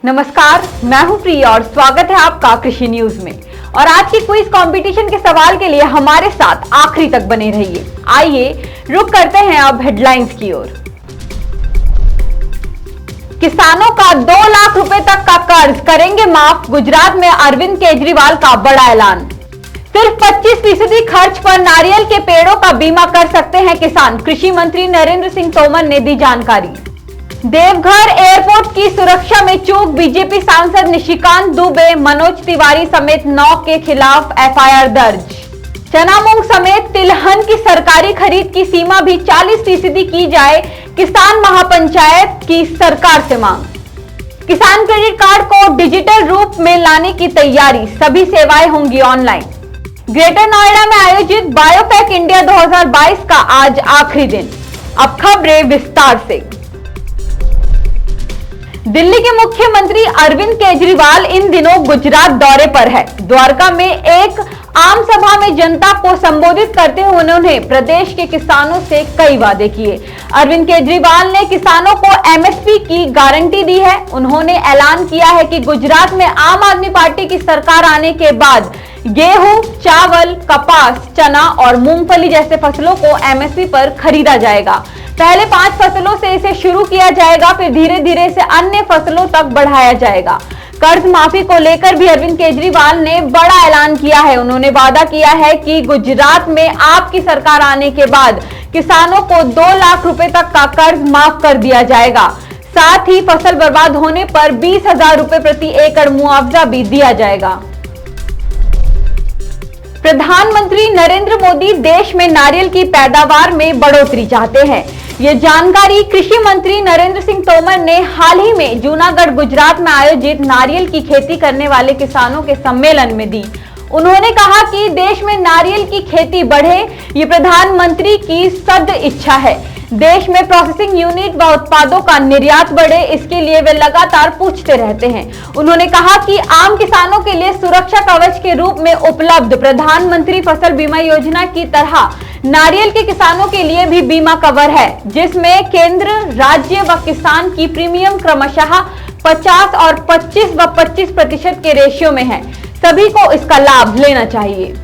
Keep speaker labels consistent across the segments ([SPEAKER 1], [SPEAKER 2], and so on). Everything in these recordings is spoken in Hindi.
[SPEAKER 1] नमस्कार, मैं हूं प्रिया और स्वागत है आपका कृषि न्यूज में। और आज की क्विज कंपटीशन के सवाल के लिए हमारे साथ आखिरी तक बने रहिए। आइए रुक करते हैं अब हेडलाइंस की ओर। किसानों का 2 लाख रुपए तक का कर्ज करेंगे माफ, गुजरात में अरविंद केजरीवाल का बड़ा ऐलान। सिर्फ 25% खर्च पर नारियल के पेड़ों का बीमा कर सकते हैं किसान, कृषि मंत्री नरेंद्र सिंह तोमर ने दी जानकारी। देवघर एयरपोर्ट की सुरक्षा में चूक, बीजेपी सांसद निशिकांत दुबे, मनोज तिवारी समेत 9 के खिलाफ एफआईआर दर्ज। चना मूंग समेत तिलहन की सरकारी खरीद की सीमा भी 40% की जाए, किसान महापंचायत की सरकार से मांग। किसान क्रेडिट कार्ड को डिजिटल रूप में लाने की तैयारी, सभी सेवाएं होंगी ऑनलाइन। ग्रेटर नोएडा में आयोजित बायोटेक इंडिया 2022 का आज आखिरी दिन। अब खबरें विस्तार से। दिल्ली के मुख्यमंत्री अरविंद केजरीवाल इन दिनों गुजरात दौरे पर है। द्वारका में एक आम सभा में जनता को संबोधित करते हुए उन्होंने प्रदेश के किसानों से कई वादे किए। अरविंद केजरीवाल ने किसानों को एमएसपी की गारंटी दी है। उन्होंने ऐलान किया है कि गुजरात में आम आदमी पार्टी की सरकार आने के बाद गेहूं, चावल, कपास, चना और मूंगफली जैसे फसलों को एमएसपी पर खरीदा जाएगा। पहले 5 फसलों से इसे शुरू किया जाएगा, फिर धीरे धीरे इसे अन्य फसलों तक बढ़ाया जाएगा। कर्ज माफी को लेकर भी अरविंद केजरीवाल ने बड़ा ऐलान किया है। उन्होंने वादा किया है कि गुजरात में आपकी सरकार आने के बाद किसानों को 2 लाख रुपए तक का कर्ज माफ कर दिया जाएगा। साथ ही फसल बर्बाद होने पर 20,000 रुपए प्रति एकड़ मुआवजा भी दिया जाएगा। प्रधानमंत्री नरेंद्र मोदी देश में नारियल की पैदावार में बढ़ोतरी चाहते हैं। ये जानकारी कृषि मंत्री नरेंद्र सिंह तोमर ने हाल ही में जूनागढ़, गुजरात में आयोजित नारियल की खेती करने वाले किसानों के सम्मेलन में दी। उन्होंने कहा कि देश में नारियल की खेती बढ़े, ये प्रधानमंत्री की सद इच्छा है। देश में प्रोसेसिंग यूनिट व उत्पादों का निर्यात बढ़े, इसके लिए वे लगातार पूछते रहते हैं। उन्होंने कहा कि आम किसानों के लिए सुरक्षा कवच के रूप में उपलब्ध प्रधानमंत्री फसल बीमा योजना की तरह नारियल के किसानों के लिए भी बीमा कवर है, जिसमें केंद्र, राज्य व किसान की प्रीमियम क्रमशः 50 और 25 व 25% के रेशियो में है। सभी को इसका लाभ लेना चाहिए।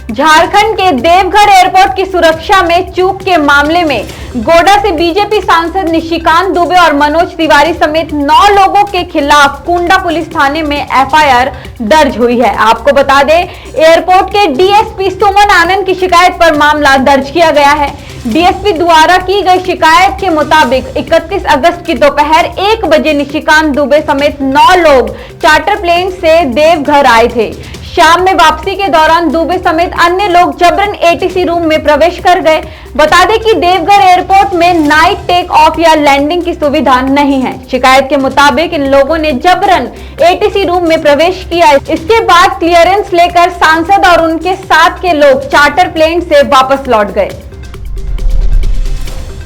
[SPEAKER 1] झारखंड के देवघर एयरपोर्ट की सुरक्षा में चूक के मामले में गोड्डा से बीजेपी सांसद निशिकांत दुबे और मनोज तिवारी समेत 9 लोगों के खिलाफ कुंडा पुलिस थाने में एफआईआर दर्ज हुई है। आपको बता दें, एयरपोर्ट के डीएसपी सुमन आनंद की शिकायत पर मामला दर्ज किया गया है। डीएसपी द्वारा की गई शिकायत के मुताबिक 31 अगस्त की दोपहर 1 बजे निशिकांत दुबे समेत 9 लोग चार्टर प्लेन से देवघर आए थे। शाम में वापसी के दौरान दुबे समेत अन्य लोग जबरन एटीसी रूम में प्रवेश कर गए। बता दें कि देवघर एयरपोर्ट में नाइट टेक ऑफ या लैंडिंग की सुविधा नहीं है। शिकायत के मुताबिक इन लोगों ने जबरन एटीसी रूम में प्रवेश किया। इसके बाद क्लियरेंस लेकर सांसद और उनके साथ के लोग चार्टर प्लेन से वापस लौट गए।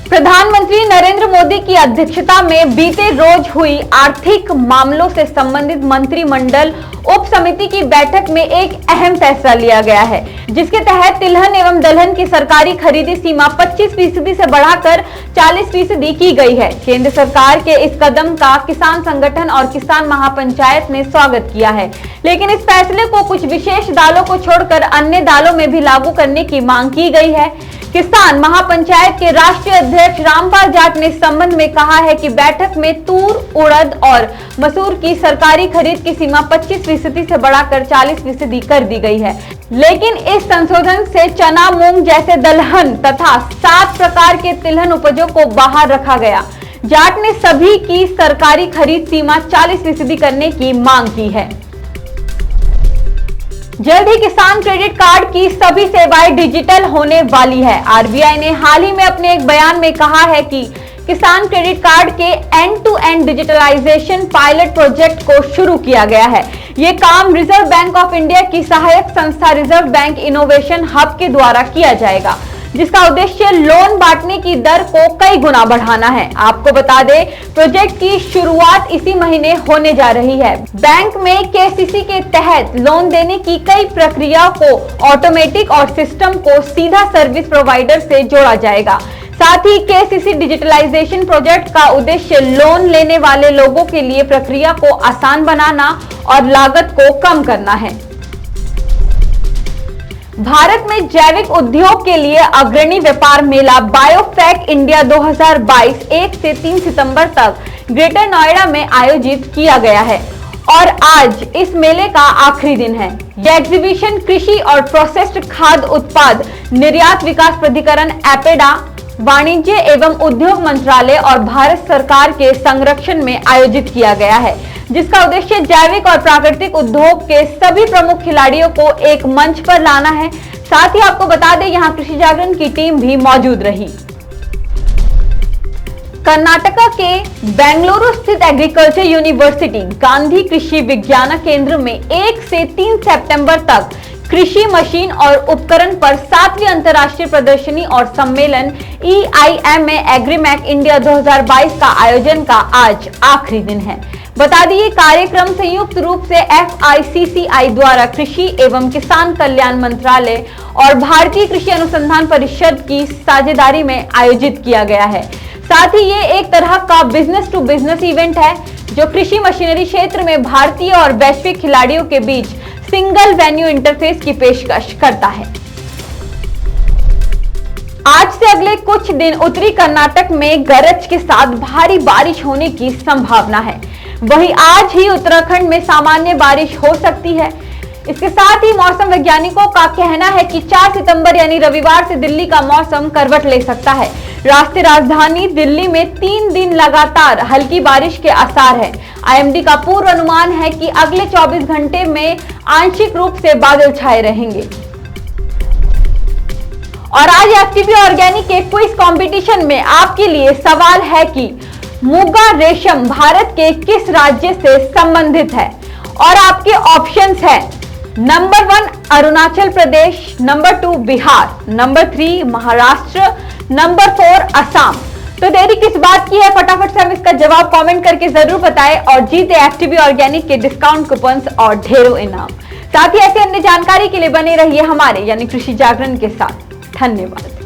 [SPEAKER 1] प्रधानमंत्री नरेंद्र मोदी की अध्यक्षता में बीते रोज हुई आर्थिक मामलों से संबंधित मंत्रिमंडल उप समिति की बैठक में एक अहम फैसला लिया गया है, जिसके तहत तिलहन एवं दलहन की सरकारी खरीदी सीमा 25% से बढ़ाकर 40% की गई है। केंद्र सरकार के इस कदम का किसान संगठन और किसान महापंचायत ने स्वागत किया है, लेकिन इस फैसले को कुछ विशेष दालों को छोड़कर अन्य दालों में भी लागू करने की मांग की गई है। किसान महापंचायत के राष्ट्रीय अध्यक्ष रामपाल जाट ने इस संबंध में कहा है कि बैठक में तूर, उड़द और मसूर की सरकारी खरीद की सीमा 25% से बढ़ाकर 40% कर दी गई है, लेकिन इस संशोधन से चना, मूंग जैसे दलहन तथा 7 प्रकार के तिलहन उपजों को बाहर रखा गया। जाट ने सभी की सरकारी खरीद सीमा 40% करने की मांग की है। जल्द ही किसान क्रेडिट कार्ड की सभी सेवाएं डिजिटल होने वाली है। आरबीआई ने हाल ही में अपने एक बयान में कहा है कि किसान क्रेडिट कार्ड के end to end digitalisation pilot project को शुरू किया गया है। ये काम रिजर्व बैंक ऑफ इंडिया की सहायक संस्था रिजर्व बैंक इनोवेशन हब के द्वारा किया जाएगा, जिसका उद्देश्य लोन बांटने की दर को कई गुना बढ़ाना है। आपको बता दें, प्रोजेक्ट की शुरुआत इसी महीने होने जा रही है। बैंक में केसीसी के तहत लोन देने की कई प्रक्रियाओं को ऑटोमेटिक और सिस्टम को सीधा सर्विस प्रोवाइडर से जोड़ा जाएगा। साथ ही केसीसी डिजिटलाइजेशन प्रोजेक्ट का उद्देश्य लोन लेने वाले लोगों के लिए प्रक्रिया को आसान बनाना और लागत को कम करना है। भारत में जैविक उद्योग के लिए अग्रणी व्यापार मेला बायोफेक इंडिया 2022 1 से 3 सितंबर तक ग्रेटर नोएडा में आयोजित किया गया है और आज इस मेले का आखिरी दिन है। यह एग्जीबिशन कृषि और प्रोसेस्ड खाद्य उत्पाद निर्यात विकास प्राधिकरण एपेडा, वाणिज्य एवं उद्योग मंत्रालय और भारत सरकार के संरक्षण में आयोजित किया गया है, जिसका उद्देश्य जैविक और प्राकृतिक उद्योग के सभी प्रमुख खिलाड़ियों को एक मंच पर लाना है। साथ ही आपको बता दें, यहां कृषि जागरण की टीम भी मौजूद रही। कर्नाटका के बेंगलुरु स्थित एग्रीकल्चर यूनिवर्सिटी गांधी कृषि विज्ञान केंद्र में 1 से 3 सितंबर तक कृषि मशीन और उपकरण पर 7वीं अंतर्राष्ट्रीय प्रदर्शनी और सम्मेलन EIMA एग्रीमैक इंडिया 2022 का आयोजन का आज आखिरी दिन है। बता दिए, कार्यक्रम संयुक्त रूप से FICCI द्वारा कृषि एवं किसान कल्याण मंत्रालय और भारतीय कृषि अनुसंधान परिषद की साझेदारी में आयोजित किया गया है। साथ ही ये एक तरह का बिजनेस टू बिजनेस इवेंट है जो कृषि मशीनरी क्षेत्र में भारतीय और वैश्विक खिलाड़ियों के बीच सिंगल वेन्यू इंटरफेस की पेशकश करता है। आज से अगले कुछ दिन उत्तरी कर्नाटक में गरज के साथ भारी बारिश होने की संभावना है। वहीं आज ही उत्तराखंड में सामान्य बारिश हो सकती है। इसके साथ ही मौसम वैज्ञानिकों का कहना है कि 4 सितंबर यानी रविवार से दिल्ली का मौसम करवट ले सकता है। राष्ट्रीय राजधानी दिल्ली में 3 दिन लगातार हल्की बारिश के आसार है। IMD का पूर्व अनुमान है कि अगले 24 घंटे में आंशिक रूप से बादल छाए रहेंगे। और आज FTP ऑर्गेनिक के क्विज कंपटीशन में आपके लिए सवाल है कि मुगा रेशम भारत के किस राज्य से संबंधित है? और आपके ऑप्शंस है number 1 Arunachal Pradesh, number 2 Bihar, number 3 Maharashtra, number 4 Assam. तो देरी किस बात की है, फटाफट से हम इसका जवाब कमेंट करके जरूर बताएं और जीते FTP ऑर्गेनिक के डिस्काउंट कूपन्स और ढेरों इनाम। साथ ही ऐसे अन्य जानकारी के लिए बने रहिए हमारे यानी कृषि जागरण के साथ। धन्यवाद।